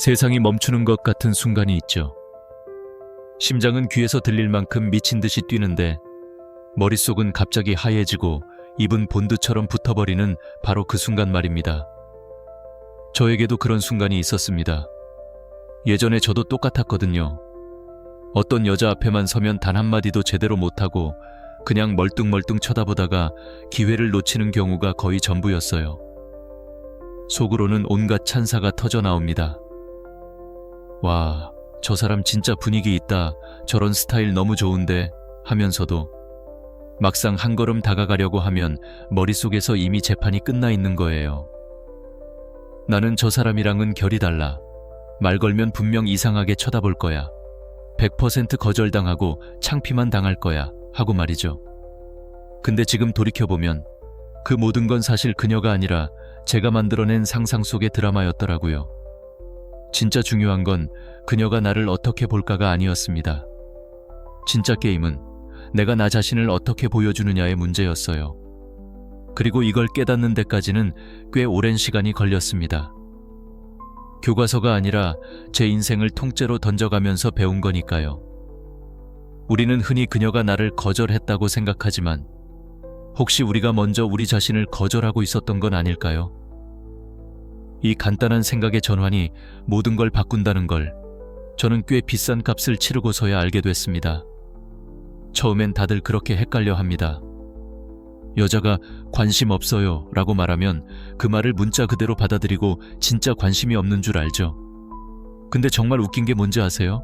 세상이 멈추는 것 같은 순간이 있죠. 심장은 귀에서 들릴 만큼 미친 듯이 뛰는데 머릿속은 갑자기 하얘지고 입은 본드처럼 붙어버리는 바로 그 순간 말입니다. 저에게도 그런 순간이 있었습니다. 예전에 저도 똑같았거든요. 어떤 여자 앞에만 서면 단 한마디도 제대로 못하고 그냥 멀뚱멀뚱 쳐다보다가 기회를 놓치는 경우가 거의 전부였어요. 속으로는 온갖 찬사가 터져 나옵니다. 와, 저 사람 진짜 분위기 있다, 저런 스타일 너무 좋은데 하면서도 막상 한 걸음 다가가려고 하면 머릿속에서 이미 재판이 끝나 있는 거예요. 나는 저 사람이랑은 결이 달라. 말 걸면 분명 이상하게 쳐다볼 거야. 100% 거절당하고 창피만 당할 거야 하고 말이죠. 근데 지금 돌이켜보면 그 모든 건 사실 그녀가 아니라 제가 만들어낸 상상 속의 드라마였더라고요. 진짜 중요한 건 그녀가 나를 어떻게 볼까가 아니었습니다. 진짜 게임은 내가 나 자신을 어떻게 보여주느냐의 문제였어요. 그리고 이걸 깨닫는 데까지는 꽤 오랜 시간이 걸렸습니다. 교과서가 아니라 제 인생을 통째로 던져가면서 배운 거니까요. 우리는 흔히 그녀가 나를 거절했다고 생각하지만 혹시 우리가 먼저 우리 자신을 거절하고 있었던 건 아닐까요? 이 간단한 생각의 전환이 모든 걸 바꾼다는 걸 저는 꽤 비싼 값을 치르고서야 알게 됐습니다. 처음엔 다들 그렇게 헷갈려 합니다. 여자가 관심 없어요 라고 말하면 그 말을 문자 그대로 받아들이고 진짜 관심이 없는 줄 알죠. 근데 정말 웃긴 게 뭔지 아세요?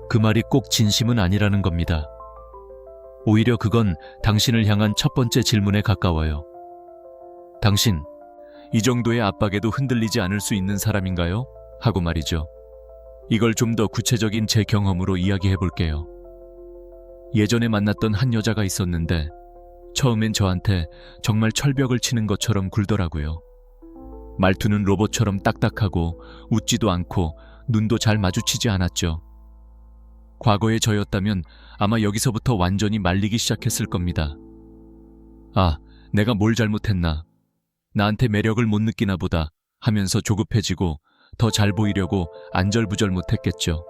그 말이 꼭 진심은 아니라는 겁니다. 오히려 그건 당신을 향한 첫 번째 질문에 가까워요. 당신, 이 정도의 압박에도 흔들리지 않을 수 있는 사람인가요? 하고 말이죠. 이걸 좀 더 구체적인 제 경험으로 이야기해 볼게요. 예전에 만났던 한 여자가 있었는데 처음엔 저한테 정말 철벽을 치는 것처럼 굴더라고요. 말투는 로봇처럼 딱딱하고 웃지도 않고 눈도 잘 마주치지 않았죠. 과거의 저였다면 아마 여기서부터 완전히 말리기 시작했을 겁니다. 아, 내가 뭘 잘못했나? 나한테 매력을 못 느끼나 보다 하면서 조급해지고 더 잘 보이려고 안절부절 못했겠죠.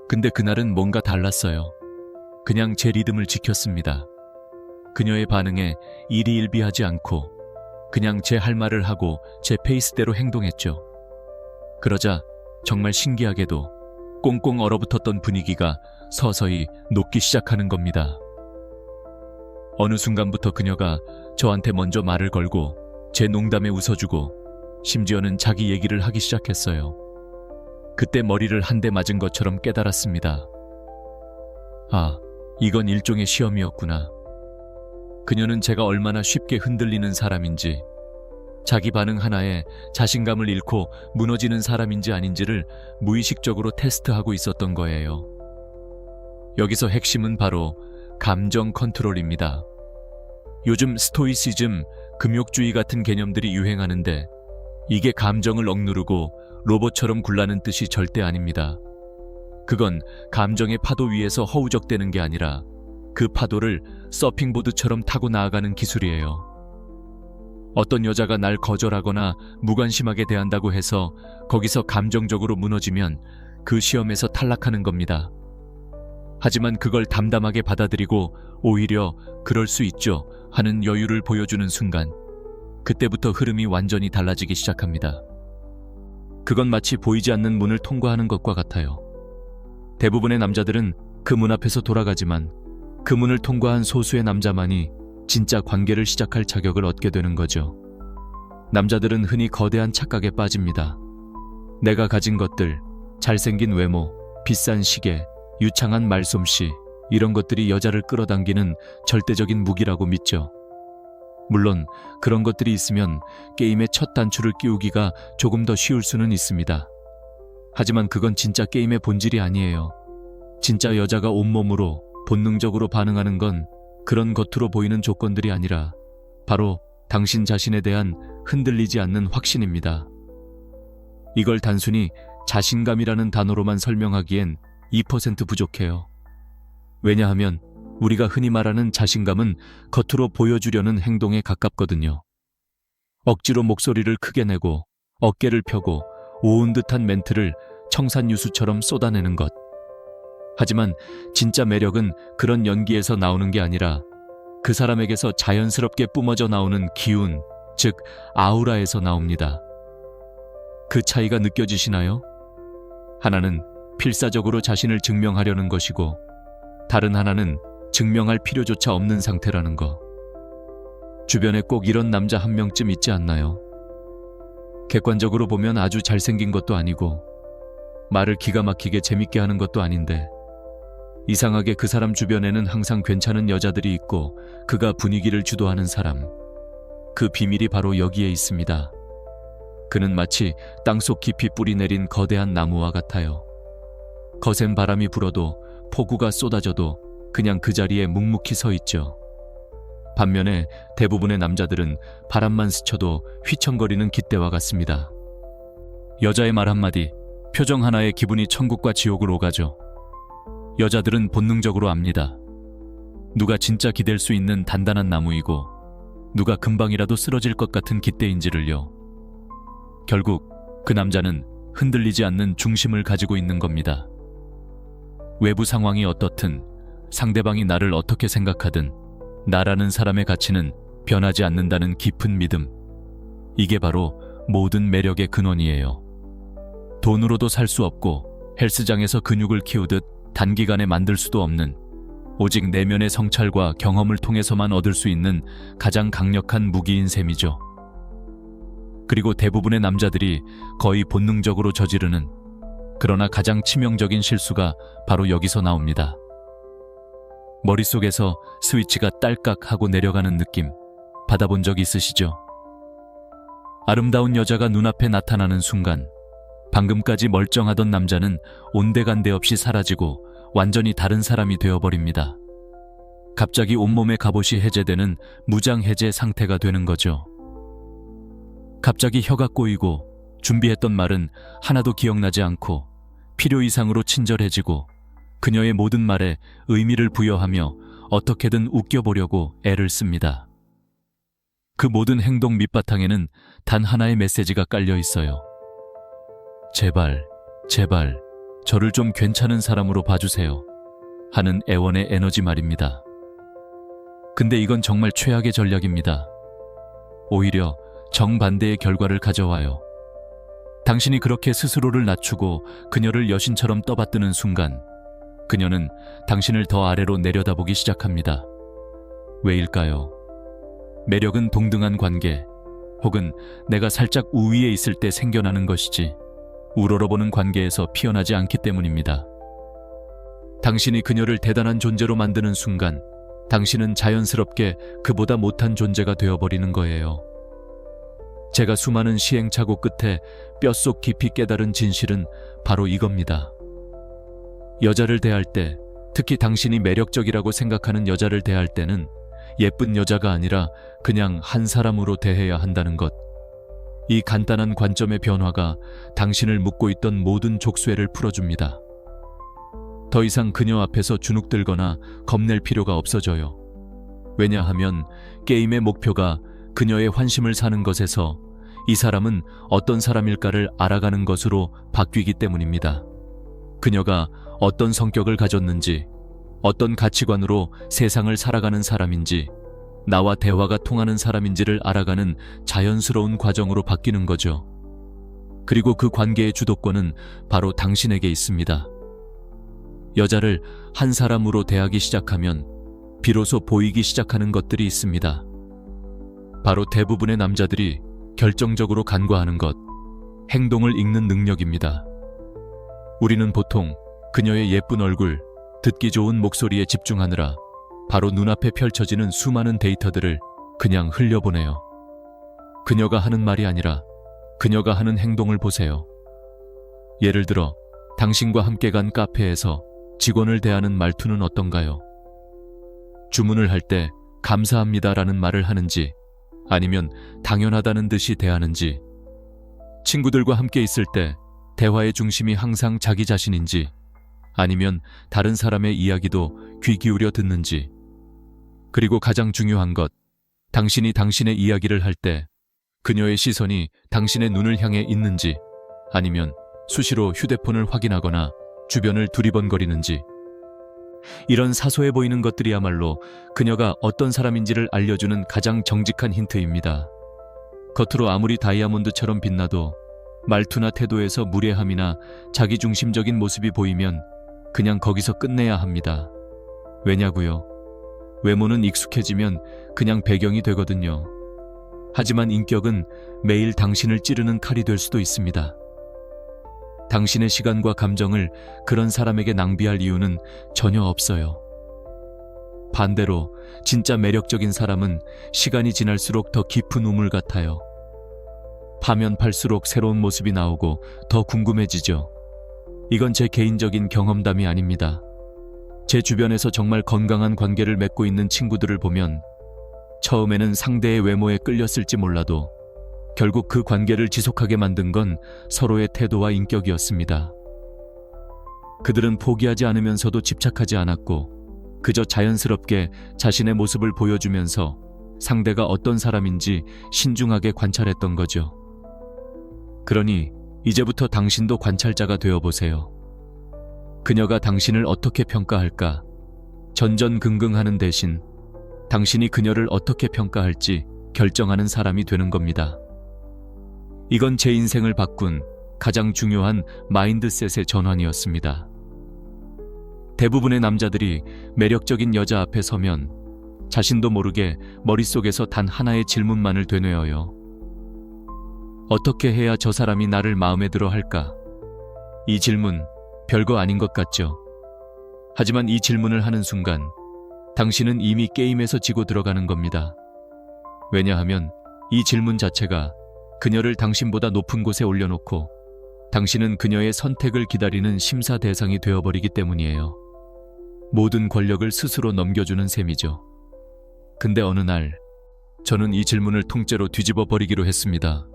근데 그날은 뭔가 달랐어요. 그냥 제 리듬을 지켰습니다. 그녀의 반응에 일희일비하지 않고 그냥 제 할 말을 하고 제 페이스대로 행동했죠. 그러자 정말 신기하게도 꽁꽁 얼어붙었던 분위기가 서서히 녹기 시작하는 겁니다. 어느 순간부터 그녀가 저한테 먼저 말을 걸고 제 농담에 웃어주고 심지어는 자기 얘기를 하기 시작했어요. 그때 머리를 한 대 맞은 것처럼 깨달았습니다. 아, 이건 일종의 시험이었구나. 그녀는 제가 얼마나 쉽게 흔들리는 사람인지, 자기 반응 하나에 자신감을 잃고 무너지는 사람인지 아닌지를 무의식적으로 테스트하고 있었던 거예요. 여기서 핵심은 바로 감정 컨트롤입니다. 요즘 스토이시즘, 금욕주의 같은 개념들이 유행하는데 이게 감정을 억누르고 로봇처럼 굴라는 뜻이 절대 아닙니다. 그건 감정의 파도 위에서 허우적대는 게 아니라 그 파도를 서핑보드처럼 타고 나아가는 기술이에요. 어떤 여자가 날 거절하거나 무관심하게 대한다고 해서 거기서 감정적으로 무너지면 그 시험에서 탈락하는 겁니다. 하지만 그걸 담담하게 받아들이고 오히려 그럴 수 있죠 하는 여유를 보여주는 순간, 그때부터 흐름이 완전히 달라지기 시작합니다. 그건 마치 보이지 않는 문을 통과하는 것과 같아요. 대부분의 남자들은 그 문 앞에서 돌아가지만 그 문을 통과한 소수의 남자만이 진짜 관계를 시작할 자격을 얻게 되는 거죠. 남자들은 흔히 거대한 착각에 빠집니다. 내가 가진 것들, 잘생긴 외모, 비싼 시계, 유창한 말솜씨, 이런 것들이 여자를 끌어당기는 절대적인 무기라고 믿죠. 물론 그런 것들이 있으면 게임의 첫 단추를 끼우기가 조금 더 쉬울 수는 있습니다. 하지만 그건 진짜 게임의 본질이 아니에요. 진짜 여자가 온몸으로 본능적으로 반응하는 건 그런 겉으로 보이는 조건들이 아니라 바로 당신 자신에 대한 흔들리지 않는 확신입니다. 이걸 단순히 자신감이라는 단어로만 설명하기엔 2% 부족해요. 왜냐하면 우리가 흔히 말하는 자신감은 겉으로 보여주려는 행동에 가깝거든요. 억지로 목소리를 크게 내고 어깨를 펴고 오은 듯한 멘트를 청산유수처럼 쏟아내는 것. 하지만 진짜 매력은 그런 연기에서 나오는 게 아니라 그 사람에게서 자연스럽게 뿜어져 나오는 기운, 즉 아우라에서 나옵니다. 그 차이가 느껴지시나요? 하나는 필사적으로 자신을 증명하려는 것이고 다른 하나는 증명할 필요조차 없는 상태라는 거. 주변에 꼭 이런 남자 한 명쯤 있지 않나요? 객관적으로 보면 아주 잘생긴 것도 아니고 말을 기가 막히게 재밌게 하는 것도 아닌데 이상하게 그 사람 주변에는 항상 괜찮은 여자들이 있고 그가 분위기를 주도하는 사람. 그 비밀이 바로 여기에 있습니다. 그는 마치 땅속 깊이 뿌리 내린 거대한 나무와 같아요. 거센 바람이 불어도 폭우가 쏟아져도 그냥 그 자리에 묵묵히 서 있죠. 반면에 대부분의 남자들은 바람만 스쳐도 휘청거리는 깃대와 같습니다. 여자의 말 한마디, 표정 하나에 기분이 천국과 지옥을 오가죠. 여자들은 본능적으로 압니다. 누가 진짜 기댈 수 있는 단단한 나무이고 누가 금방이라도 쓰러질 것 같은 깃대인지를요. 결국 그 남자는 흔들리지 않는 중심을 가지고 있는 겁니다. 외부 상황이 어떻든 상대방이 나를 어떻게 생각하든 나라는 사람의 가치는 변하지 않는다는 깊은 믿음. 이게 바로 모든 매력의 근원이에요. 돈으로도 살 수 없고 헬스장에서 근육을 키우듯 단기간에 만들 수도 없는 오직 내면의 성찰과 경험을 통해서만 얻을 수 있는 가장 강력한 무기인 셈이죠. 그리고 대부분의 남자들이 거의 본능적으로 저지르는 그러나 가장 치명적인 실수가 바로 여기서 나옵니다. 머릿속에서 스위치가 딸깍 하고 내려가는 느낌 받아본 적 있으시죠? 아름다운 여자가 눈앞에 나타나는 순간 방금까지 멀쩡하던 남자는 온데간데 없이 사라지고 완전히 다른 사람이 되어버립니다. 갑자기 온몸의 갑옷이 해제되는 무장해제 상태가 되는 거죠. 갑자기 혀가 꼬이고 준비했던 말은 하나도 기억나지 않고 필요 이상으로 친절해지고 그녀의 모든 말에 의미를 부여하며 어떻게든 웃겨보려고 애를 씁니다. 그 모든 행동 밑바탕에는 단 하나의 메시지가 깔려 있어요. 제발, 제발, 저를 좀 괜찮은 사람으로 봐주세요. 하는 애원의 에너지 말입니다. 근데 이건 정말 최악의 전략입니다. 오히려 정반대의 결과를 가져와요. 당신이 그렇게 스스로를 낮추고 그녀를 여신처럼 떠받드는 순간 그녀는 당신을 더 아래로 내려다보기 시작합니다. 왜일까요? 매력은 동등한 관계 혹은 내가 살짝 우위에 있을 때 생겨나는 것이지 우러러보는 관계에서 피어나지 않기 때문입니다. 당신이 그녀를 대단한 존재로 만드는 순간 당신은 자연스럽게 그보다 못한 존재가 되어버리는 거예요. 제가 수많은 시행착오 끝에 뼛속 깊이 깨달은 진실은 바로 이겁니다. 여자를 대할 때, 특히 당신이 매력적이라고 생각하는 여자를 대할 때는 예쁜 여자가 아니라 그냥 한 사람으로 대해야 한다는 것. 이 간단한 관점의 변화가 당신을 묶고 있던 모든 족쇄를 풀어줍니다. 더 이상 그녀 앞에서 주눅들거나 겁낼 필요가 없어져요. 왜냐하면 게임의 목표가 그녀의 환심을 사는 것에서 이 사람은 어떤 사람일까를 알아가는 것으로 바뀌기 때문입니다. 그녀가 어떤 성격을 가졌는지, 어떤 가치관으로 세상을 살아가는 사람인지, 나와 대화가 통하는 사람인지를 알아가는 자연스러운 과정으로 바뀌는 거죠. 그리고 그 관계의 주도권은 바로 당신에게 있습니다. 여자를 한 사람으로 대하기 시작하면 비로소 보이기 시작하는 것들이 있습니다. 바로 대부분의 남자들이 결정적으로 간과하는 것, 행동을 읽는 능력입니다. 우리는 보통 그녀의 예쁜 얼굴, 듣기 좋은 목소리에 집중하느라 바로 눈앞에 펼쳐지는 수많은 데이터들을 그냥 흘려보내요. 그녀가 하는 말이 아니라 그녀가 하는 행동을 보세요. 예를 들어 당신과 함께 간 카페에서 직원을 대하는 말투는 어떤가요? 주문을 할 때 감사합니다라는 말을 하는지 아니면 당연하다는 듯이 대하는지, 친구들과 함께 있을 때 대화의 중심이 항상 자기 자신인지 아니면 다른 사람의 이야기도 귀 기울여 듣는지, 그리고 가장 중요한 것, 당신이 당신의 이야기를 할 때 그녀의 시선이 당신의 눈을 향해 있는지 아니면 수시로 휴대폰을 확인하거나 주변을 두리번거리는지. 이런 사소해 보이는 것들이야말로 그녀가 어떤 사람인지를 알려주는 가장 정직한 힌트입니다. 겉으로 아무리 다이아몬드처럼 빛나도 말투나 태도에서 무례함이나 자기중심적인 모습이 보이면 그냥 거기서 끝내야 합니다. 왜냐고요? 외모는 익숙해지면 그냥 배경이 되거든요. 하지만 인격은 매일 당신을 찌르는 칼이 될 수도 있습니다. 당신의 시간과 감정을 그런 사람에게 낭비할 이유는 전혀 없어요. 반대로 진짜 매력적인 사람은 시간이 지날수록 더 깊은 우물 같아요. 파면 팔수록 새로운 모습이 나오고 더 궁금해지죠. 이건 제 개인적인 경험담이 아닙니다. 제 주변에서 정말 건강한 관계를 맺고 있는 친구들을 보면 처음에는 상대의 외모에 끌렸을지 몰라도 결국 그 관계를 지속하게 만든 건 서로의 태도와 인격이었습니다. 그들은 포기하지 않으면서도 집착하지 않았고 그저 자연스럽게 자신의 모습을 보여주면서 상대가 어떤 사람인지 신중하게 관찰했던 거죠. 그러니 이제부터 당신도 관찰자가 되어보세요. 그녀가 당신을 어떻게 평가할까? 전전긍긍하는 대신 당신이 그녀를 어떻게 평가할지 결정하는 사람이 되는 겁니다. 이건 제 인생을 바꾼 가장 중요한 마인드셋의 전환이었습니다. 대부분의 남자들이 매력적인 여자 앞에 서면 자신도 모르게 머릿속에서 단 하나의 질문만을 되뇌어요. 어떻게 해야 저 사람이 나를 마음에 들어 할까? 이 질문 별거 아닌 것 같죠? 하지만 이 질문을 하는 순간 당신은 이미 게임에서 지고 들어가는 겁니다. 왜냐하면 이 질문 자체가 그녀를 당신보다 높은 곳에 올려놓고 당신은 그녀의 선택을 기다리는 심사 대상이 되어버리기 때문이에요. 모든 권력을 스스로 넘겨주는 셈이죠. 근데 어느 날 저는 이 질문을 통째로 뒤집어 버리기로 했습니다.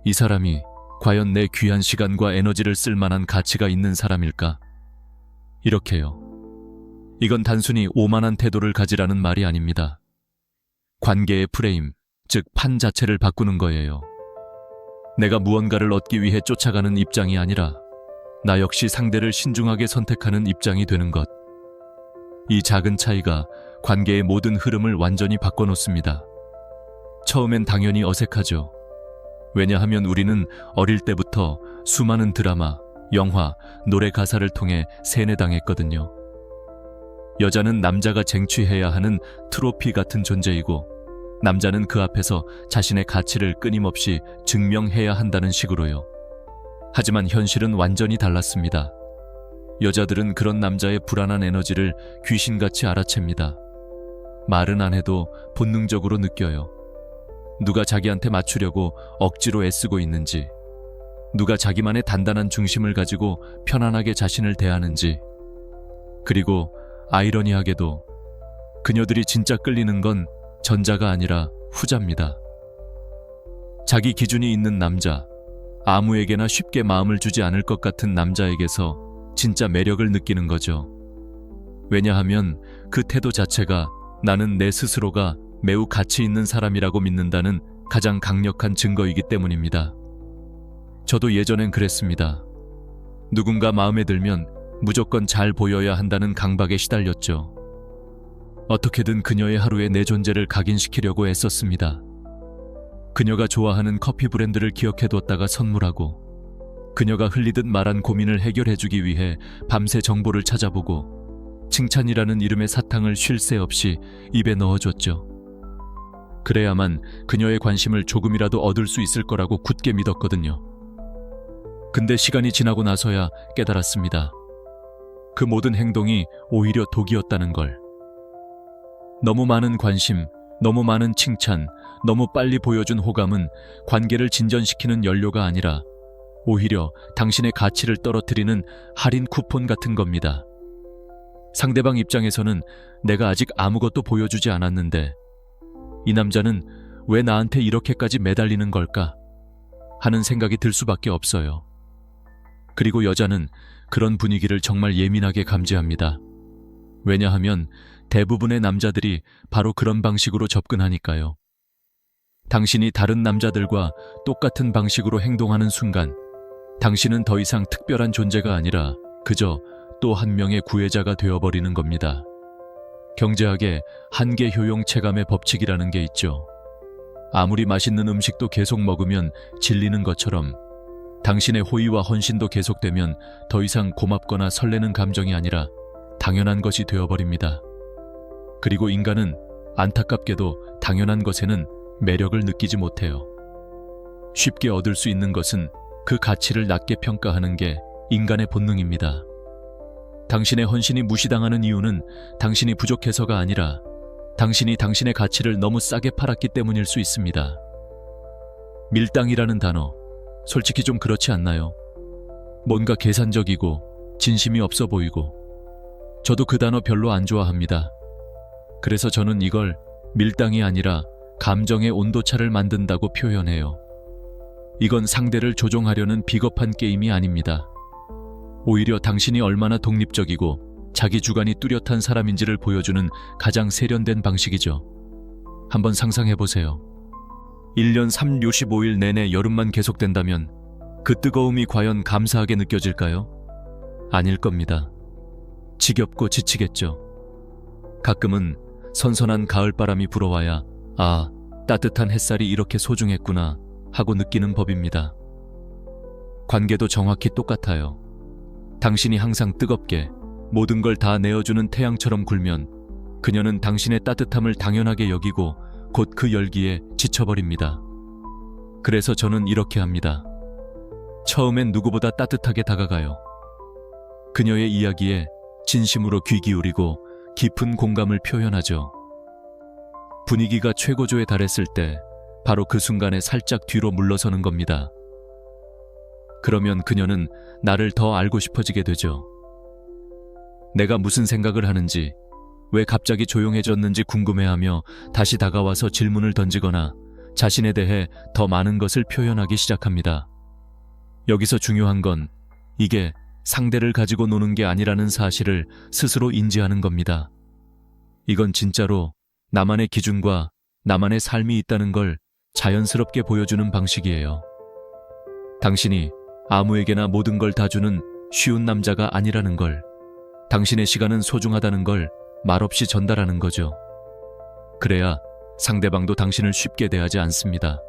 이 사람이 과연 내 귀한 시간과 에너지를 쓸 만한 가치가 있는 사람일까? 이렇게요. 이건 단순히 오만한 태도를 가지라는 말이 아닙니다. 관계의 프레임, 즉 판 자체를 바꾸는 거예요. 내가 무언가를 얻기 위해 쫓아가는 입장이 아니라 나 역시 상대를 신중하게 선택하는 입장이 되는 것. 이 작은 차이가 관계의 모든 흐름을 완전히 바꿔놓습니다. 처음엔 당연히 어색하죠. 왜냐하면 우리는 어릴 때부터 수많은 드라마, 영화, 노래 가사를 통해 세뇌당했거든요. 여자는 남자가 쟁취해야 하는 트로피 같은 존재이고 남자는 그 앞에서 자신의 가치를 끊임없이 증명해야 한다는 식으로요. 하지만 현실은 완전히 달랐습니다. 여자들은 그런 남자의 불안한 에너지를 귀신같이 알아챕니다. 말은 안 해도 본능적으로 느껴요. 누가 자기한테 맞추려고 억지로 애쓰고 있는지, 누가 자기만의 단단한 중심을 가지고 편안하게 자신을 대하는지, 그리고 아이러니하게도 그녀들이 진짜 끌리는 건 전자가 아니라 후자입니다. 자기 기준이 있는 남자, 아무에게나 쉽게 마음을 주지 않을 것 같은 남자에게서 진짜 매력을 느끼는 거죠. 왜냐하면 그 태도 자체가 나는 내 스스로가 매우 가치 있는 사람이라고 믿는다는 가장 강력한 증거이기 때문입니다. 저도 예전엔 그랬습니다. 누군가 마음에 들면 무조건 잘 보여야 한다는 강박에 시달렸죠. 어떻게든 그녀의 하루에 내 존재를 각인시키려고 애썼습니다. 그녀가 좋아하는 커피 브랜드를 기억해뒀다가 선물하고, 그녀가 흘리듯 말한 고민을 해결해주기 위해 밤새 정보를 찾아보고 칭찬이라는 이름의 사탕을 쉴 새 없이 입에 넣어줬죠. 그래야만 그녀의 관심을 조금이라도 얻을 수 있을 거라고 굳게 믿었거든요. 근데 시간이 지나고 나서야 깨달았습니다. 그 모든 행동이 오히려 독이었다는 걸. 너무 많은 관심, 너무 많은 칭찬, 너무 빨리 보여준 호감은 관계를 진전시키는 연료가 아니라 오히려 당신의 가치를 떨어뜨리는 할인 쿠폰 같은 겁니다. 상대방 입장에서는 내가 아직 아무것도 보여주지 않았는데 이 남자는 왜 나한테 이렇게까지 매달리는 걸까? 하는 생각이 들 수밖에 없어요. 그리고 여자는 그런 분위기를 정말 예민하게 감지합니다. 왜냐하면 대부분의 남자들이 바로 그런 방식으로 접근하니까요. 당신이 다른 남자들과 똑같은 방식으로 행동하는 순간 당신은 더 이상 특별한 존재가 아니라 그저 또 한 명의 구애자가 되어버리는 겁니다. 경제학에 한계 효용 체감의 법칙이라는 게 있죠. 아무리 맛있는 음식도 계속 먹으면 질리는 것처럼 당신의 호의와 헌신도 계속되면 더 이상 고맙거나 설레는 감정이 아니라 당연한 것이 되어버립니다. 그리고 인간은 안타깝게도 당연한 것에는 매력을 느끼지 못해요. 쉽게 얻을 수 있는 것은 그 가치를 낮게 평가하는 게 인간의 본능입니다. 당신의 헌신이 무시당하는 이유는 당신이 부족해서가 아니라 당신이 당신의 가치를 너무 싸게 팔았기 때문일 수 있습니다. 밀당이라는 단어, 솔직히 좀 그렇지 않나요? 뭔가 계산적이고 진심이 없어 보이고 저도 그 단어 별로 안 좋아합니다. 그래서 저는 이걸 밀당이 아니라 감정의 온도차를 만든다고 표현해요. 이건 상대를 조종하려는 비겁한 게임이 아닙니다. 오히려 당신이 얼마나 독립적이고 자기 주관이 뚜렷한 사람인지를 보여주는 가장 세련된 방식이죠. 한번 상상해보세요. 1년 365일 내내 여름만 계속된다면 그 뜨거움이 과연 감사하게 느껴질까요? 아닐 겁니다. 지겹고 지치겠죠. 가끔은 선선한 가을바람이 불어와야 아, 따뜻한 햇살이 이렇게 소중했구나 하고 느끼는 법입니다. 관계도 정확히 똑같아요. 당신이 항상 뜨겁게 모든 걸 다 내어주는 태양처럼 굴면 그녀는 당신의 따뜻함을 당연하게 여기고 곧 그 열기에 지쳐버립니다. 그래서 저는 이렇게 합니다. 처음엔 누구보다 따뜻하게 다가가요. 그녀의 이야기에 진심으로 귀 기울이고 깊은 공감을 표현하죠. 분위기가 최고조에 달했을 때 바로 그 순간에 살짝 뒤로 물러서는 겁니다. 그러면 그녀는 나를 더 알고 싶어지게 되죠. 내가 무슨 생각을 하는지, 왜 갑자기 조용해졌는지 궁금해하며 다시 다가와서 질문을 던지거나 자신에 대해 더 많은 것을 표현하기 시작합니다. 여기서 중요한 건 이게 상대를 가지고 노는 게 아니라는 사실을 스스로 인지하는 겁니다. 이건 진짜로 나만의 기준과 나만의 삶이 있다는 걸 자연스럽게 보여주는 방식이에요. 당신이 아무에게나 모든 걸 다 주는 쉬운 남자가 아니라는 걸, 당신의 시간은 소중하다는 걸 말없이 전달하는 거죠. 그래야 상대방도 당신을 쉽게 대하지 않습니다.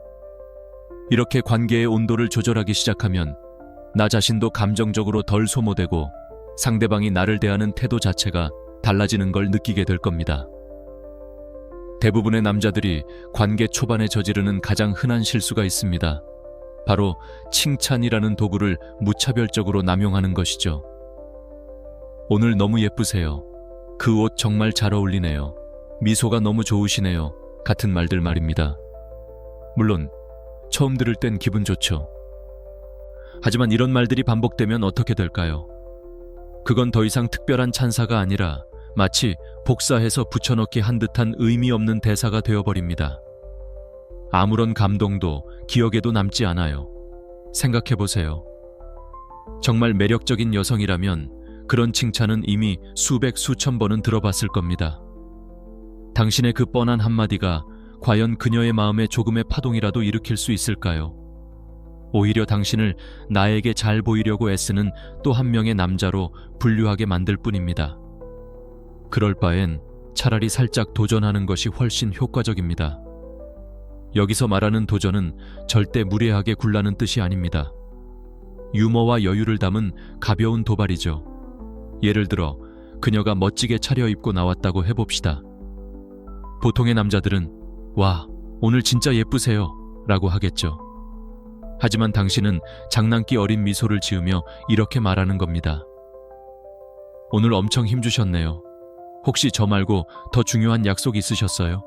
이렇게 관계의 온도를 조절하기 시작하면 나 자신도 감정적으로 덜 소모되고 상대방이 나를 대하는 태도 자체가 달라지는 걸 느끼게 될 겁니다. 대부분의 남자들이 관계 초반에 저지르는 가장 흔한 실수가 있습니다. 바로 칭찬이라는 도구를 무차별적으로 남용하는 것이죠. 오늘 너무 예쁘세요. 그 옷 정말 잘 어울리네요. 미소가 너무 좋으시네요. 같은 말들 말입니다. 물론 처음 들을 땐 기분 좋죠. 하지만 이런 말들이 반복되면 어떻게 될까요? 그건 더 이상 특별한 찬사가 아니라 마치 복사해서 붙여넣기 한 듯한 의미 없는 대사가 되어버립니다. 아무런 감동도 기억에도 남지 않아요. 생각해보세요. 정말 매력적인 여성이라면 그런 칭찬은 이미 수백 수천 번은 들어봤을 겁니다. 당신의 그 뻔한 한마디가 과연 그녀의 마음에 조금의 파동이라도 일으킬 수 있을까요? 오히려 당신을 나에게 잘 보이려고 애쓰는 또 한 명의 남자로 분류하게 만들 뿐입니다. 그럴 바엔 차라리 살짝 도전하는 것이 훨씬 효과적입니다. 여기서 말하는 도전은 절대 무례하게 굴라는 뜻이 아닙니다. 유머와 여유를 담은 가벼운 도발이죠. 예를 들어 그녀가 멋지게 차려입고 나왔다고 해봅시다. 보통의 남자들은 와, 오늘 진짜 예쁘세요 라고 하겠죠. 하지만 당신은 장난기 어린 미소를 지으며 이렇게 말하는 겁니다. 오늘 엄청 힘주셨네요. 혹시 저 말고 더 중요한 약속 있으셨어요?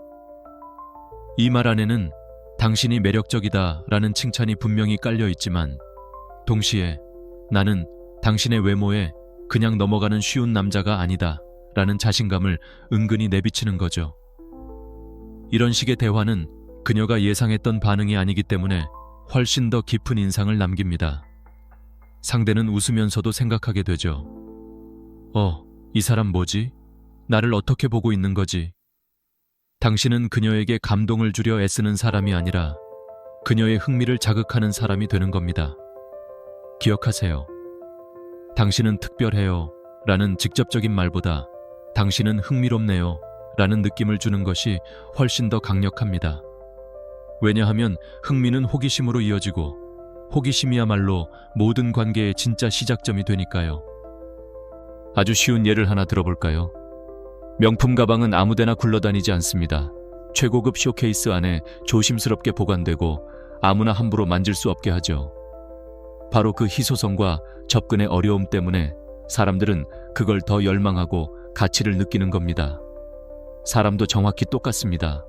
이 말 안에는 당신이 매력적이다 라는 칭찬이 분명히 깔려 있지만 동시에 나는 당신의 외모에 그냥 넘어가는 쉬운 남자가 아니다 라는 자신감을 은근히 내비치는 거죠. 이런 식의 대화는 그녀가 예상했던 반응이 아니기 때문에 훨씬 더 깊은 인상을 남깁니다. 상대는 웃으면서도 생각하게 되죠. 이 사람 뭐지? 나를 어떻게 보고 있는 거지? 당신은 그녀에게 감동을 주려 애쓰는 사람이 아니라 그녀의 흥미를 자극하는 사람이 되는 겁니다. 기억하세요. 당신은 특별해요 라는 직접적인 말보다 당신은 흥미롭네요 라는 느낌을 주는 것이 훨씬 더 강력합니다. 왜냐하면 흥미는 호기심으로 이어지고 호기심이야말로 모든 관계의 진짜 시작점이 되니까요. 아주 쉬운 예를 하나 들어볼까요? 명품 가방은 아무데나 굴러다니지 않습니다. 최고급 쇼케이스 안에 조심스럽게 보관되고 아무나 함부로 만질 수 없게 하죠. 바로 그 희소성과 접근의 어려움 때문에 사람들은 그걸 더 열망하고 가치를 느끼는 겁니다. 사람도 정확히 똑같습니다.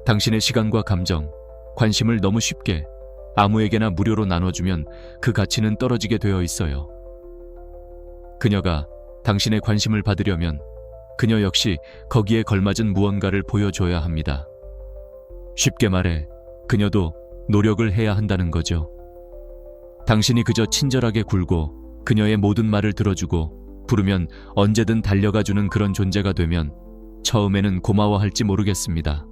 당신의 시간과 감정, 관심을 너무 쉽게 아무에게나 무료로 나눠주면 그 가치는 떨어지게 되어 있어요. 그녀가 당신의 관심을 받으려면 그녀 역시 거기에 걸맞은 무언가를 보여줘야 합니다. 쉽게 말해 그녀도 노력을 해야 한다는 거죠. 당신이 그저 친절하게 굴고 그녀의 모든 말을 들어주고 부르면 언제든 달려가주는 그런 존재가 되면 처음에는 고마워할지 모르겠습니다.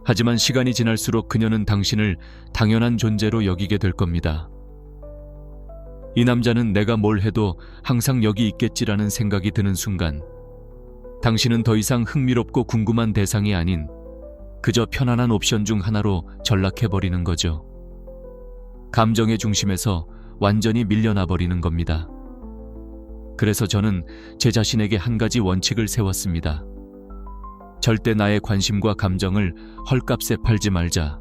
하지만 시간이 지날수록 그녀는 당신을 당연한 존재로 여기게 될 겁니다. 이 남자는 내가 뭘 해도 항상 여기 있겠지라는 생각이 드는 순간 당신은 더 이상 흥미롭고 궁금한 대상이 아닌 그저 편안한 옵션 중 하나로 전락해버리는 거죠. 감정의 중심에서 완전히 밀려나 버리는 겁니다. 그래서 저는 제 자신에게 한 가지 원칙을 세웠습니다. 절대 나의 관심과 감정을 헐값에 팔지 말자.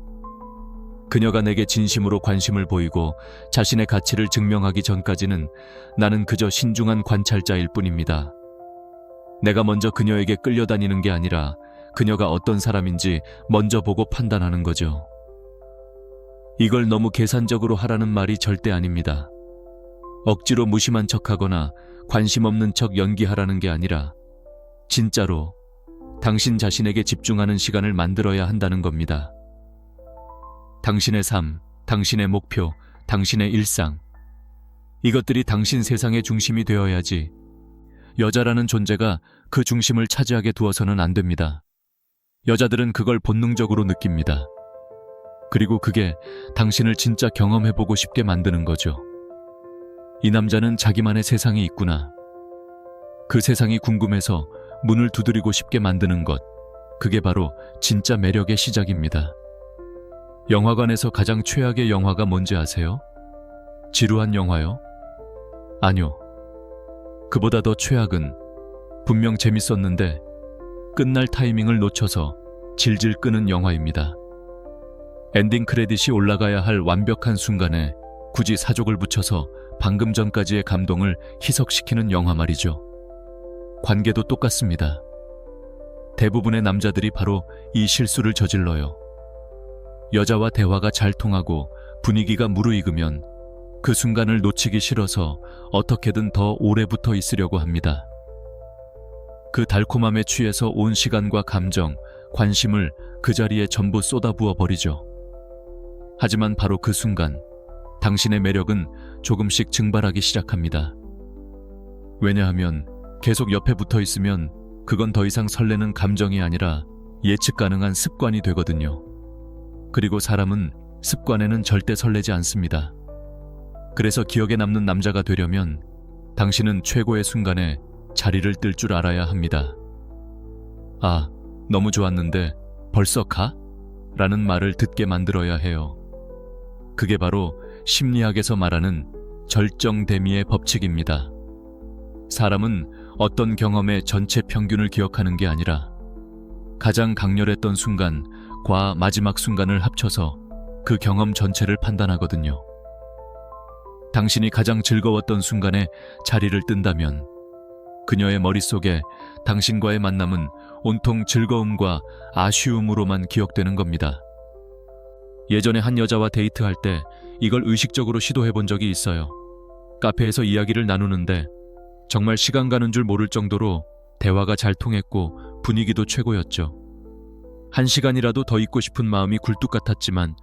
그녀가 내게 진심으로 관심을 보이고 자신의 가치를 증명하기 전까지는 나는 그저 신중한 관찰자일 뿐입니다. 내가 먼저 그녀에게 끌려다니는 게 아니라 그녀가 어떤 사람인지 먼저 보고 판단하는 거죠. 이걸 너무 계산적으로 하라는 말이 절대 아닙니다. 억지로 무심한 척하거나 관심 없는 척 연기하라는 게 아니라 진짜로 당신 자신에게 집중하는 시간을 만들어야 한다는 겁니다. 당신의 삶, 당신의 목표, 당신의 일상, 이것들이 당신 세상의 중심이 되어야지 여자라는 존재가 그 중심을 차지하게 두어서는 안 됩니다. 여자들은 그걸 본능적으로 느낍니다. 그리고 그게 당신을 진짜 경험해보고 싶게 만드는 거죠. 이 남자는 자기만의 세상이 있구나. 그 세상이 궁금해서 문을 두드리고 싶게 만드는 것, 그게 바로 진짜 매력의 시작입니다. 영화관에서 가장 최악의 영화가 뭔지 아세요? 지루한 영화요? 아니요. 그보다 더 최악은 분명 재밌었는데 끝날 타이밍을 놓쳐서 질질 끄는 영화입니다. 엔딩 크레딧이 올라가야 할 완벽한 순간에 굳이 사족을 붙여서 방금 전까지의 감동을 희석시키는 영화 말이죠. 관계도 똑같습니다. 대부분의 남자들이 바로 이 실수를 저질러요. 여자와 대화가 잘 통하고 분위기가 무르익으면 그 순간을 놓치기 싫어서 어떻게든 더 오래 붙어 있으려고 합니다. 그 달콤함에 취해서 온 시간과 감정, 관심을 그 자리에 전부 쏟아부어 버리죠. 하지만 바로 그 순간 당신의 매력은 조금씩 증발하기 시작합니다. 왜냐하면 계속 옆에 붙어 있으면 그건 더 이상 설레는 감정이 아니라 예측 가능한 습관이 되거든요. 그리고 사람은 습관에는 절대 설레지 않습니다. 그래서 기억에 남는 남자가 되려면 당신은 최고의 순간에 자리를 뜰 줄 알아야 합니다. 아, 너무 좋았는데 벌써 가? 라는 말을 듣게 만들어야 해요. 그게 바로 심리학에서 말하는 절정대미의 법칙입니다. 사람은 어떤 경험의 전체 평균을 기억하는 게 아니라 가장 강렬했던 순간과 마지막 순간을 합쳐서 그 경험 전체를 판단하거든요. 당신이 가장 즐거웠던 순간에 자리를 뜬다면 그녀의 머릿속에 당신과의 만남은 온통 즐거움과 아쉬움으로만 기억되는 겁니다. 예전에 한 여자와 데이트할 때 이걸 의식적으로 시도해 본 적이 있어요. 카페에서 이야기를 나누는데 정말 시간 가는 줄 모를 정도로 대화가 잘 통했고 분위기도 최고였죠. 1시간이라도 더 있고 싶은 마음이 굴뚝 같았지만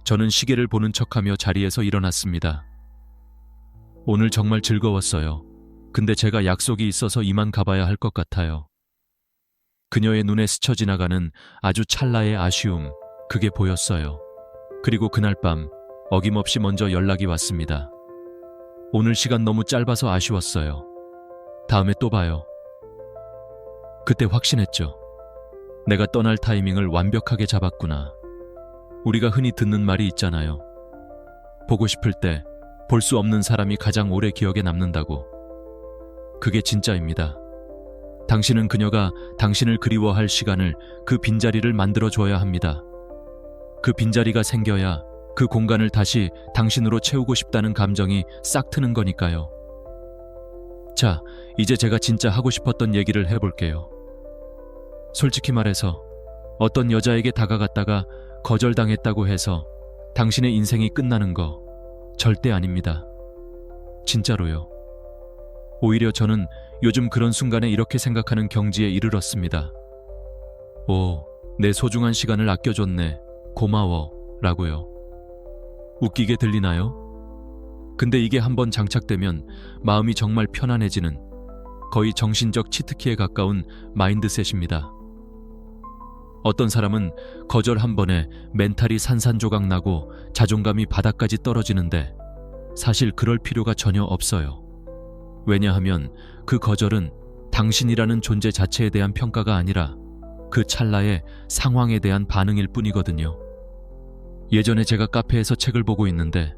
저는 시계를 보는 척하며 자리에서 일어났습니다. 오늘 정말 즐거웠어요. 근데 제가 약속이 있어서 이만 가봐야 할 것 같아요. 그녀의 눈에 스쳐 지나가는 아주 찰나의 아쉬움, 그게 보였어요. 그리고 그날 밤 어김없이 먼저 연락이 왔습니다. 오늘 시간 너무 짧아서 아쉬웠어요. 다음에 또 봐요. 그때 확신했죠. 내가 떠날 타이밍을 완벽하게 잡았구나. 우리가 흔히 듣는 말이 있잖아요. 보고 싶을 때 볼 수 없는 사람이 가장 오래 기억에 남는다고. 그게 진짜입니다. 당신은 그녀가 당신을 그리워할 시간을, 그 빈자리를 만들어줘야 합니다. 그 빈자리가 생겨야 그 공간을 다시 당신으로 채우고 싶다는 감정이 싹 트는 거니까요. 자, 이제 제가 진짜 하고 싶었던 얘기를 해볼게요. 솔직히 말해서 어떤 여자에게 다가갔다가 거절당했다고 해서 당신의 인생이 끝나는 거 절대 아닙니다. 진짜로요. 오히려 저는 요즘 그런 순간에 이렇게 생각하는 경지에 이르렀습니다. 오, 내 소중한 시간을 아껴줬네. 고마워. 라고요. 웃기게 들리나요? 근데 이게 한번 장착되면 마음이 정말 편안해지는, 거의 정신적 치트키에 가까운 마인드셋입니다. 어떤 사람은 거절 한 번에 멘탈이 산산조각 나고 자존감이 바닥까지 떨어지는데 사실 그럴 필요가 전혀 없어요. 왜냐하면 그 거절은 당신이라는 존재 자체에 대한 평가가 아니라 그 찰나의 상황에 대한 반응일 뿐이거든요. 예전에 제가 카페에서 책을 보고 있는데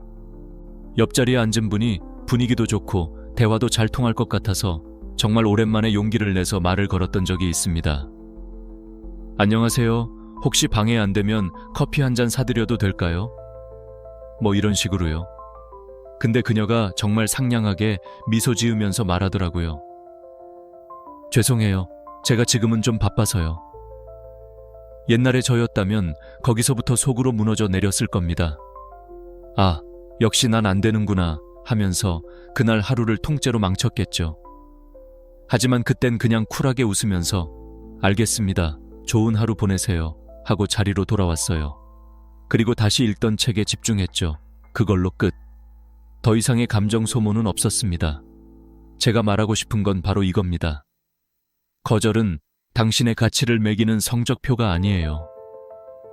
옆자리에 앉은 분이 분위기도 좋고 대화도 잘 통할 것 같아서 정말 오랜만에 용기를 내서 말을 걸었던 적이 있습니다. 안녕하세요. 혹시 방해 안 되면 커피 한 잔 사드려도 될까요? 뭐 이런 식으로요. 근데 그녀가 정말 상냥하게 미소 지으면서 말하더라고요. 죄송해요. 제가 지금은 좀 바빠서요. 옛날에 저였다면 거기서부터 속으로 무너져 내렸을 겁니다. 아, 역시 난 안 되는구나 하면서 그날 하루를 통째로 망쳤겠죠. 하지만 그땐 그냥 쿨하게 웃으면서 알겠습니다. 좋은 하루 보내세요 하고 자리로 돌아왔어요. 그리고 다시 읽던 책에 집중했죠. 그걸로 끝. 더 이상의 감정 소모는 없었습니다. 제가 말하고 싶은 건 바로 이겁니다. 거절은 당신의 가치를 매기는 성적표가 아니에요.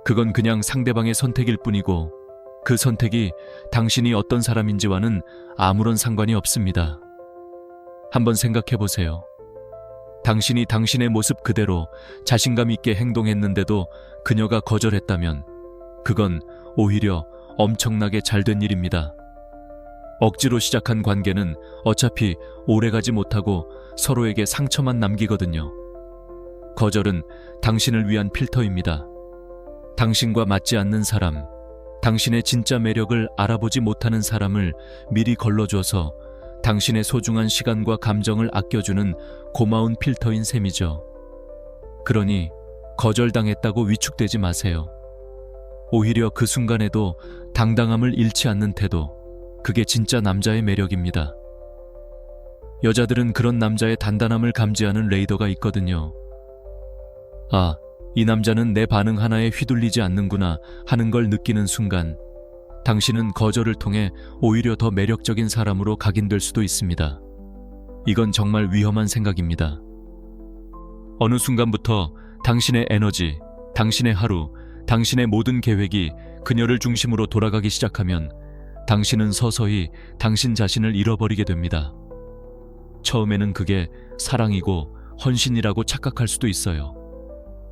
그건 그냥 상대방의 선택일 뿐이고 그 선택이 당신이 어떤 사람인지와는 아무런 상관이 없습니다. 한번 생각해 보세요. 당신이 당신의 모습 그대로 자신감 있게 행동했는데도 그녀가 거절했다면 그건 오히려 엄청나게 잘된 일입니다. 억지로 시작한 관계는 어차피 오래가지 못하고 서로에게 상처만 남기거든요. 거절은 당신을 위한 필터입니다. 당신과 맞지 않는 사람, 당신의 진짜 매력을 알아보지 못하는 사람을 미리 걸러줘서 당신의 소중한 시간과 감정을 아껴주는 고마운 필터인 셈이죠. 그러니 거절당했다고 위축되지 마세요. 오히려 그 순간에도 당당함을 잃지 않는 태도, 그게 진짜 남자의 매력입니다. 여자들은 그런 남자의 단단함을 감지하는 레이더가 있거든요. 아, 이 남자는 내 반응 하나에 휘둘리지 않는구나 하는 걸 느끼는 순간 당신은 거절을 통해 오히려 더 매력적인 사람으로 각인될 수도 있습니다. 이건 정말 위험한 생각입니다. 어느 순간부터 당신의 에너지, 당신의 하루, 당신의 모든 계획이 그녀를 중심으로 돌아가기 시작하면 당신은 서서히 당신 자신을 잃어버리게 됩니다. 처음에는 그게 사랑이고 헌신이라고 착각할 수도 있어요.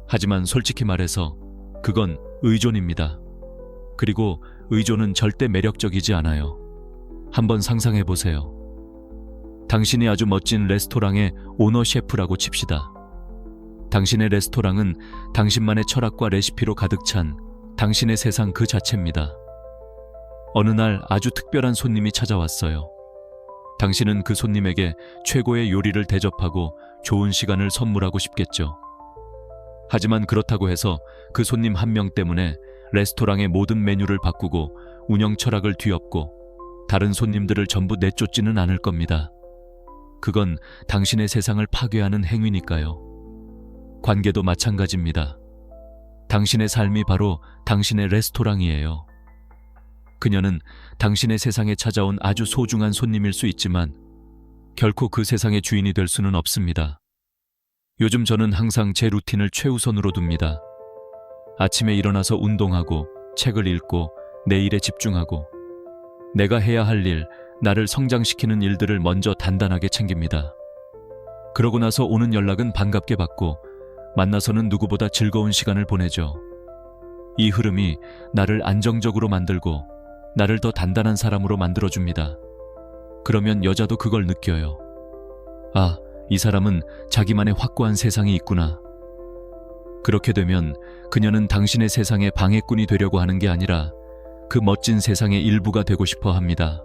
하지만 솔직히 말해서 그건 의존입니다. 그리고 의존은 절대 매력적이지 않아요. 한번 상상해 보세요. 당신이 아주 멋진 레스토랑의 오너 셰프라고 칩시다. 당신의 레스토랑은 당신만의 철학과 레시피로 가득 찬 당신의 세상 그 자체입니다. 어느 날 아주 특별한 손님이 찾아왔어요. 당신은 그 손님에게 최고의 요리를 대접하고 좋은 시간을 선물하고 싶겠죠. 하지만 그렇다고 해서 그 손님 한 명 때문에 레스토랑의 모든 메뉴를 바꾸고 운영 철학을 뒤엎고 다른 손님들을 전부 내쫓지는 않을 겁니다. 그건 당신의 세상을 파괴하는 행위니까요. 관계도 마찬가지입니다. 당신의 삶이 바로 당신의 레스토랑이에요. 그녀는 당신의 세상에 찾아온 아주 소중한 손님일 수 있지만 결코 그 세상의 주인이 될 수는 없습니다. 요즘 저는 항상 제 루틴을 최우선으로 둡니다. 아침에 일어나서 운동하고 책을 읽고 내 일에 집중하고 내가 해야 할 일, 나를 성장시키는 일들을 먼저 단단하게 챙깁니다. 그러고 나서 오는 연락은 반갑게 받고 만나서는 누구보다 즐거운 시간을 보내죠. 이 흐름이 나를 안정적으로 만들고 나를 더 단단한 사람으로 만들어줍니다. 그러면 여자도 그걸 느껴요. 아, 이 사람은 자기만의 확고한 세상이 있구나. 그렇게 되면 그녀는 당신의 세상의 방해꾼이 되려고 하는 게 아니라 그 멋진 세상의 일부가 되고 싶어 합니다.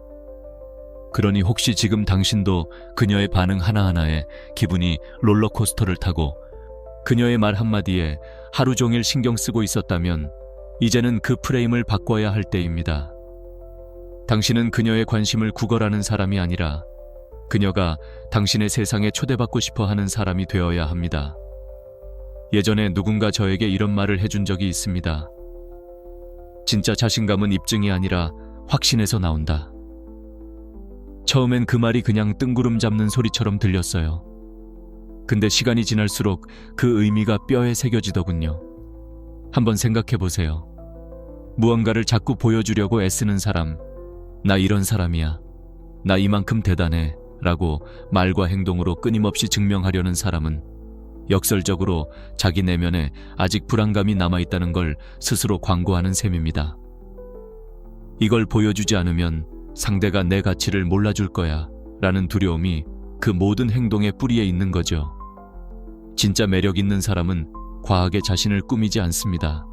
그러니 혹시 지금 당신도 그녀의 반응 하나하나에 기분이 롤러코스터를 타고 그녀의 말 한마디에 하루 종일 신경 쓰고 있었다면 이제는 그 프레임을 바꿔야 할 때입니다. 당신은 그녀의 관심을 구걸하는 사람이 아니라 그녀가 당신의 세상에 초대받고 싶어 하는 사람이 되어야 합니다. 예전에 누군가 저에게 이런 말을 해준 적이 있습니다. 진짜 자신감은 입증이 아니라 확신에서 나온다. 처음엔 그 말이 그냥 뜬구름 잡는 소리처럼 들렸어요. 근데 시간이 지날수록 그 의미가 뼈에 새겨지더군요. 한번 생각해 보세요. 무언가를 자꾸 보여주려고 애쓰는 사람, 나 이런 사람이야, 나 이만큼 대단해 라고 말과 행동으로 끊임없이 증명하려는 사람은 역설적으로 자기 내면에 아직 불안감이 남아있다는 걸 스스로 광고하는 셈입니다. 이걸 보여주지 않으면 상대가 내 가치를 몰라줄 거야 라는 두려움이 그 모든 행동의 뿌리에 있는 거죠. 진짜 매력 있는 사람은 과하게 자신을 꾸미지 않습니다.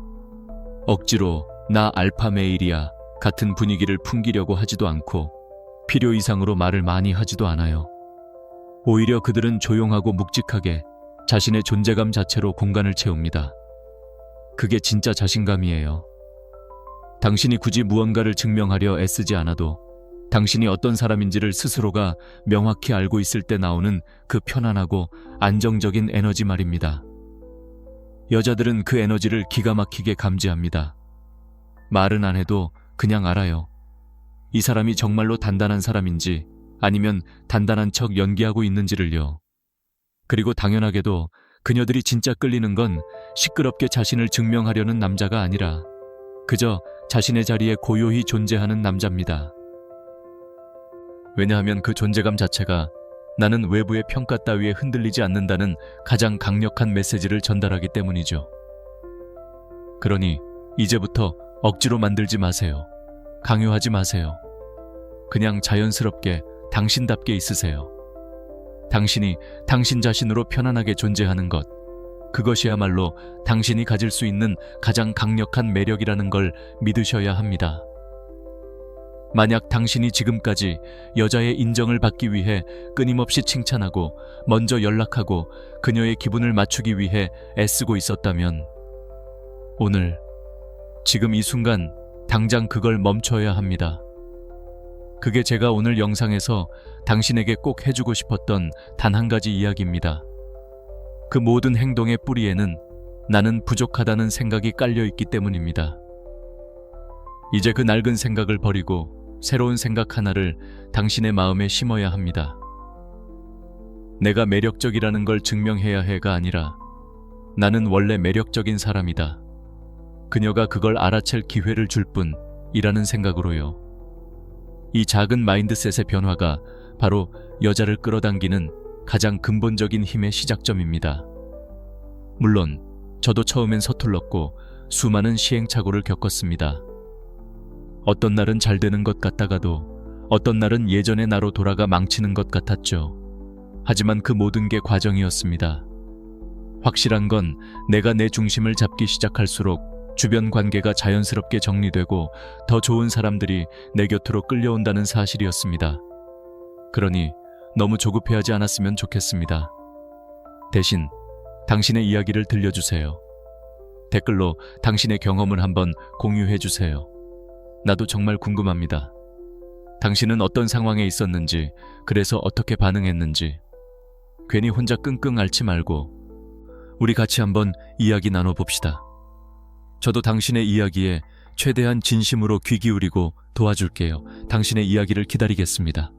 억지로 나 알파 메일이야 같은 분위기를 풍기려고 하지도 않고 필요 이상으로 말을 많이 하지도 않아요. 오히려 그들은 조용하고 묵직하게 자신의 존재감 자체로 공간을 채웁니다. 그게 진짜 자신감이에요. 당신이 굳이 무언가를 증명하려 애쓰지 않아도 당신이 어떤 사람인지를 스스로가 명확히 알고 있을 때 나오는 그 편안하고 안정적인 에너지 말입니다. 여자들은 그 에너지를 기가 막히게 감지합니다. 말은 안 해도 그냥 알아요. 이 사람이 정말로 단단한 사람인지 아니면 단단한 척 연기하고 있는지를요. 그리고 당연하게도 그녀들이 진짜 끌리는 건 시끄럽게 자신을 증명하려는 남자가 아니라 그저 자신의 자리에 고요히 존재하는 남자입니다. 왜냐하면 그 존재감 자체가 나는 외부의 평가 따위에 흔들리지 않는다는 가장 강력한 메시지를 전달하기 때문이죠. 그러니 이제부터 억지로 만들지 마세요. 강요하지 마세요. 그냥 자연스럽게 당신답게 있으세요. 당신이 당신 자신으로 편안하게 존재하는 것, 그것이야말로 당신이 가질 수 있는 가장 강력한 매력이라는 걸 믿으셔야 합니다. 만약 당신이 지금까지 여자의 인정을 받기 위해 끊임없이 칭찬하고 먼저 연락하고 그녀의 기분을 맞추기 위해 애쓰고 있었다면 오늘, 지금 이 순간 당장 그걸 멈춰야 합니다. 그게 제가 오늘 영상에서 당신에게 꼭 해주고 싶었던 단 한 가지 이야기입니다. 그 모든 행동의 뿌리에는 나는 부족하다는 생각이 깔려있기 때문입니다. 이제 그 낡은 생각을 버리고 새로운 생각 하나를 당신의 마음에 심어야 합니다. 내가 매력적이라는 걸 증명해야 해가 아니라 나는 원래 매력적인 사람이다. 그녀가 그걸 알아챌 기회를 줄 뿐이라는 생각으로요. 이 작은 마인드셋의 변화가 바로 여자를 끌어당기는 가장 근본적인 힘의 시작점입니다. 물론 저도 처음엔 서툴렀고 수많은 시행착오를 겪었습니다. 어떤 날은 잘 되는 것 같다가도 어떤 날은 예전의 나로 돌아가 망치는 것 같았죠. 하지만 그 모든 게 과정이었습니다. 확실한 건 내가 내 중심을 잡기 시작할수록 주변 관계가 자연스럽게 정리되고 더 좋은 사람들이 내 곁으로 끌려온다는 사실이었습니다. 그러니 너무 조급해하지 않았으면 좋겠습니다. 대신 당신의 이야기를 들려주세요. 댓글로 당신의 경험을 한번 공유해주세요. 나도 정말 궁금합니다. 당신은 어떤 상황에 있었는지, 그래서 어떻게 반응했는지. 괜히 혼자 끙끙 앓지 말고 우리 같이 한번 이야기 나눠봅시다. 저도 당신의 이야기에 최대한 진심으로 귀 기울이고 도와줄게요. 당신의 이야기를 기다리겠습니다.